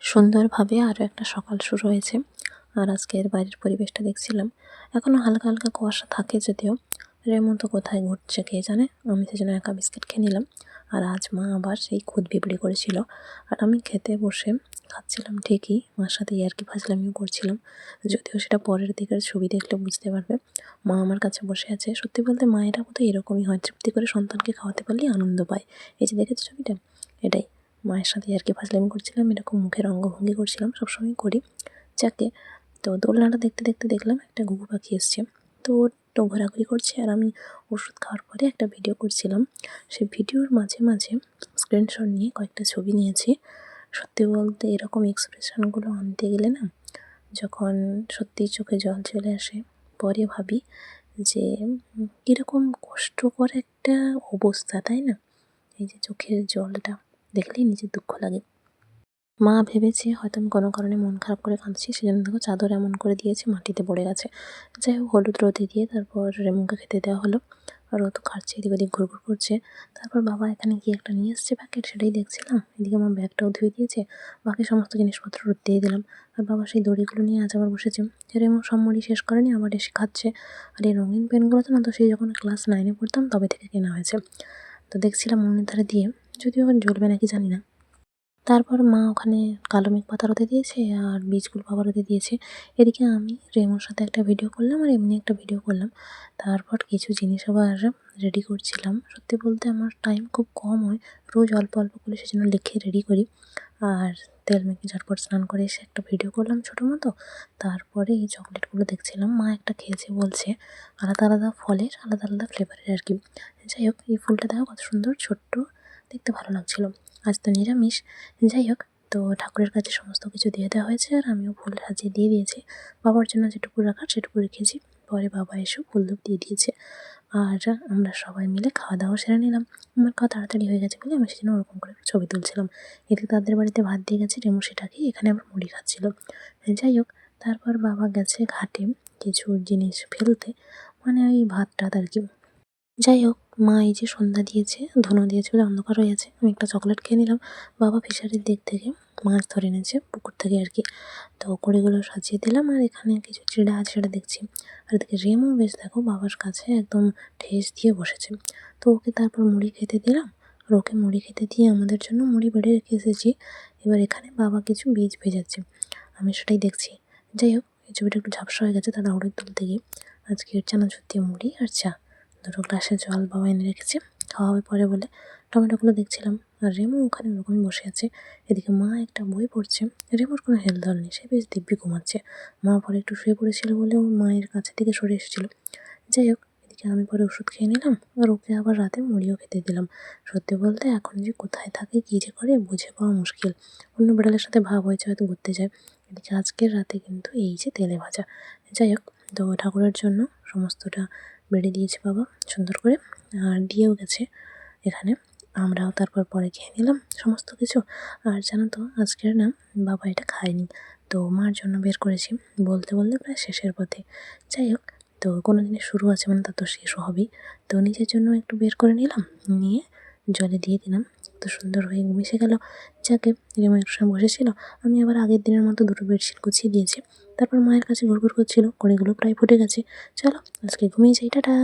সুন্দরভাবে আরও একটা সকাল শুরু হয়েছে। আর আজকের বাইরের পরিবেশটা দেখছিলাম, এখনও হালকা হালকা কুয়াশা থাকে যদিও। রেমো তো কোথায় ঘুরছে কে জানে, আমি সেজন্য একা বিস্কিট খেয়ে নিলাম। আর আজ মা আবার সেই খুদ বিবড়ি করেছিল, আর আমি খেতে বসে খাচ্ছিলাম ঠিকই, মার সাথে ইয়ার্কি ফাজলামিও করছিলাম। যদিও সেটা পরের দিকের ছবি দেখলে বুঝতে পারবে। মা আমার কাছে বসে আছে, সত্যি বলতে মায়েরা বোধহয় এরকমই হয়, তৃপ্তি করে সন্তানকে খাওয়াতে পারলেই আনন্দ পায়। এই যে দেখেছো ছবিটা, এটাই। মায়ের সাথে আর কি ফাজলামি করছিলাম, এরকম মুখের অঙ্গভঙ্গি করছিলাম, সবসময় করি যাকে। তো দোলনাটা দেখতে দেখতে দেখলাম একটা ঘুঘু পাখি এসছে, তো তো ঘোরাঘুরি করছে, আর আমি ওষুধ খাওয়ার পরে একটা ভিডিও করছিলাম। সেই ভিডিওর মাঝে মাঝে স্ক্রিনশট নিয়ে কয়েকটা ছবি নিয়েছি। সত্যি বলতে এরকম এক্সপ্রেশনগুলো আনতে গেলে না, যখন সত্যিই চোখে জল চলে আসে, পরে ভাবি যে কীরকম কষ্টকর একটা অবস্থা, তাই না? এই যে চোখের জলটা দেখলেই নিজের দুঃখ লাগে। মা ভেবেছে হয়তো আমি কোনো কারণে মন খারাপ করে কাঁদছি, সেজন্য দেখো চাদর এমন করে দিয়েছে, মাটিতে পড়ে গেছে। যাই হোক, হলুদ রোদে দিয়ে তারপর রেমুকে খেতে দেওয়া হলো। আর ও তো খাচ্ছে, এদিক ওদিক ঘুরঘুর করছে। তারপর বাবা এখানে কি একটা নিয়ে এসছে প্যাকেট, সেটাই দেখছিলাম। এদিকে আমার ব্যাগটাও ধুয়ে দিয়েছে, বাকি সমস্ত জিনিসপত্র রোদ দিয়ে দিলাম। আর বাবা সেই দড়িগুলো নিয়ে আজ আবার বসেছে। রেমু সব মুড়ি শেষ করেনি, আবার এসে খাচ্ছে। আর এই রঙিন পেনগুলো তো না, তো সেই যখন ক্লাস 9-এ পড়তাম তবে থেকে কেনা হয়েছে। তো দেখছিলাম উনুনের ধারে দিয়ে, যদিও এখন জ্বলবে নাকি জানি না। তারপর মা ওখানে কালো মেঘ পাতা রোদে দিয়েছে, আর বীজগুলো বাবা রোদে দিয়েছে। এদিকে আমি রেমোর সাথে একটা ভিডিও করলাম, আর এমনি একটা ভিডিও করলাম। তারপর কিছু জিনিস আবার রেডি করছিলাম। সত্যি বলতে আমার টাইম খুব কম হয়, রোজ অল্প অল্প করে সেজন্য লিখে রেডি করি। আর তেল মেখে ঝটপট স্নান করে এসে একটা ভিডিও করলাম ছোটো মতো। তারপরে এই চকলেটগুলো দেখছিলাম, মা একটা খেয়েছে বলছে, আলাদা আলাদা ফলের আলাদা আলাদা ফ্লেভারের আর কি। যাই হোক, এই ফুলটা দেখো কত সুন্দর, ছোট্ট, দেখতে ভালো লাগছিলো। আজ তো নিরামিষ। যাই হোক, তো ঠাকুরের কাছে সমস্ত কিছু দিয়ে দেওয়া হয়েছে, আর আমিও ফুল সাজিয়ে দিয়ে দিয়েছি। বাবার জন্য যেটুকু রাখার সেটুকু রেখেছি, পরে বাবা এসেও ফুল ধূপ দিয়ে দিয়েছে। আর আমরা সবাই মিলে খাওয়া দাওয়া সেরে নিলাম। আমার খাওয়া তাড়াতাড়ি হয়ে গেছে বলে আমি সেজন্য ওরকম করে ছবি তুলছিলাম। এদিকে তাদের বাড়িতে ভাত দিয়ে গেছে, রেমু সেটা খেয়ে এখানে আবার মুড়ি খাচ্ছিল। যাই হোক, তারপর বাবা গেছে ঘাটে কিছু জিনিস ফেলতে, মানে ওই ভাত টাত আর কি। যাই হোক, মা এই যে সন্ধ্যা দিয়েছে, ধুনো দিয়েছে বলে অন্ধকার হয়ে আছে, আমি একটা চকলেট খেয়ে নিলাম। বাবা ফিশারির দিক থেকে মাছ ধরে এনেছে, পুকুর থেকে আর কি। তো কড়িগুলো সাজিয়ে দিলাম, আর এখানে কিছু চিড়া আছে সেটা দেখছি। আর এদিকে রেমও বেশ দেখো বাবার কাছে একদম ঠেস দিয়ে বসেছে। তো ওকে তারপর মুড়ি খেতে দিলাম, আর ওকে মুড়ি খেতে দিয়ে আমাদের জন্য মুড়ি বেড়ে রেখে এসেছি। এবার এখানে বাবা কিছু বীজ ভেজাচ্ছে, আমি সেটাই দেখছি। যাই হোক, এই ছবিটা একটু ঝাপসা হয়ে গেছে তাড়াহুড়ো তুলতে গিয়ে। আজকের চানাচুর দিয়ে মুড়ি আর চা, 2 গ্লাসে জল বাবা এনে রেখেছে, খাওয়া হবে পরে বলে। টমেটোগুলো দেখছিলাম, আর রেমু ওখানে ওরকমই বসে আছে। এদিকে মা একটা বই পড়ছে, রেমুর কোনো হেলদোল নেই, সে বেশ দিব্যি ঘুমাচ্ছে। মা পরে একটু শুয়ে পড়েছিল বলে ও মায়ের কাছে থেকে সরে এসেছিলো। যাই হোক, এদিকে আমি পরে ওষুধ খেয়ে নিলাম, আর ওকে আবার রাতে মুড়িও খেতে দিলাম। সত্যি বলতে এখন যে কোথায় থাকে কী যে করে বুঝে পাওয়া মুশকিল। অন্য বিড়ালের সাথে ভাব হয়েছে, হয়তো ঘুরতে যায়। এদিকে আজকের রাতে কিন্তু এই যে তেলে ভাজা। যাই হোক, তো ঠাকুরের জন্য সমস্তটা বেড়ে দিয়েছে বাবা সুন্দর করে, আর দিয়েও গেছে এখানে। আমরাও তারপর পরে খেয়ে নিলাম সমস্ত কিছু। আর জানো তো আজকের না বাবা এটা খায়নি, তো মার জন্য বের করেছি, বলতে বলতে প্রায় শেষের পথে। যাই হোক, তো কোনো জিনিস শুরু আছে মানে তার তো শেষও হবেই। তো নিজের জন্য একটু বের করে নিলাম, নিয়ে জলে দিয়ে দিলাম, তো সুন্দর হয়ে মিশে গেল। যাকে, রেমো একটু সময় বসেছিল, আমি আবার আগের দিনের মতো 2টো বেডশিট গুছিয়ে দিয়েছি। তারপর মায়ের কাছে ঘুরঘুর করছিল, কড়িগুলো প্রায় ফুটে গেছে। চলো আজকে ঘুমিয়ে যাই, টাটা।